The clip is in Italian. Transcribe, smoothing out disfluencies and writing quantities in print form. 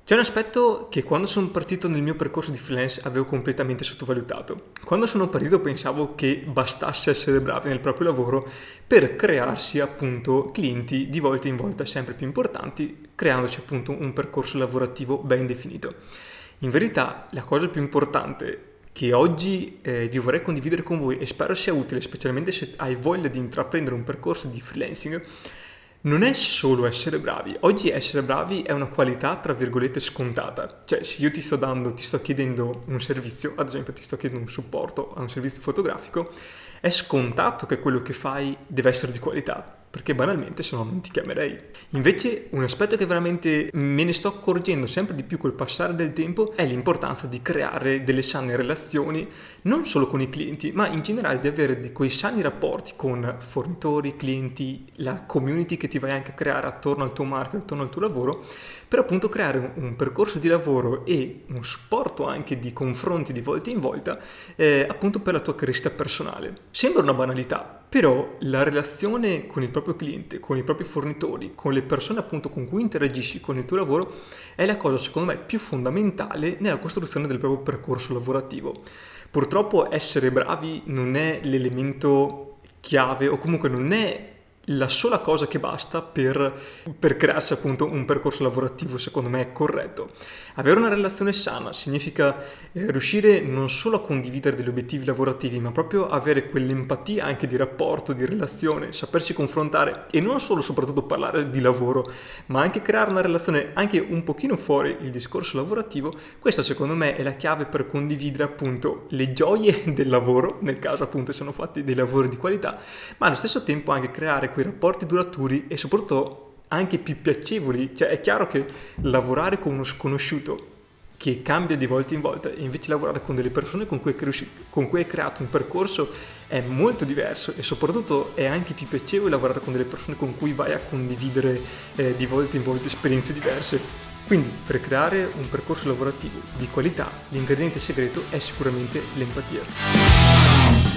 C'è un aspetto che quando sono partito nel mio percorso di freelance avevo completamente sottovalutato. Quando sono partito pensavo che bastasse essere bravi nel proprio lavoro per crearsi appunto clienti di volta in volta sempre più importanti, creandoci appunto un percorso lavorativo ben definito. In verità la cosa più importante che oggi vi vorrei condividere con voi e spero sia utile, specialmente se hai voglia di intraprendere un percorso di freelancing, non è solo essere bravi. Oggi essere bravi è una qualità, tra virgolette, scontata. Cioè, se io ti sto chiedendo un servizio, ad esempio ti sto chiedendo un supporto a un servizio fotografico, è scontato che quello che fai deve essere di qualità, perché banalmente se no non ti chiamerei. Invece un aspetto che veramente me ne sto accorgendo sempre di più col passare del tempo è l'importanza di creare delle sane relazioni non solo con i clienti, ma in generale di avere quei sani rapporti con fornitori, clienti, la community che ti vai anche a creare attorno al tuo marchio, attorno al tuo lavoro, per appunto creare un percorso di lavoro e un supporto anche di confronti di volta in volta, appunto per la tua crescita personale. Sembra una banalità, però la relazione con il proprio cliente, con i propri fornitori, con le persone appunto con cui interagisci con il tuo lavoro è la cosa secondo me più fondamentale nella costruzione del proprio percorso lavorativo. Purtroppo essere bravi non è l'elemento chiave o comunque non è la sola cosa che basta per crearsi appunto un percorso lavorativo secondo me corretto. Avere una relazione sana significa riuscire non solo a condividere degli obiettivi lavorativi, ma proprio avere quell'empatia anche di rapporto, di relazione, sapersi confrontare e non solo soprattutto parlare di lavoro, ma anche creare una relazione anche un pochino fuori il discorso lavorativo. Questa secondo me è la chiave per condividere appunto le gioie del lavoro, nel caso appunto siano fatti dei lavori di qualità, ma allo stesso tempo anche creare quei rapporti duraturi e soprattutto anche più piacevoli. Cioè è chiaro che lavorare con uno sconosciuto che cambia di volta in volta e invece lavorare con delle persone con cui hai creato un percorso è molto diverso e soprattutto è anche più piacevole lavorare con delle persone con cui vai a condividere di volta in volta esperienze diverse. Quindi per creare un percorso lavorativo di qualità l'ingrediente segreto è sicuramente l'empatia.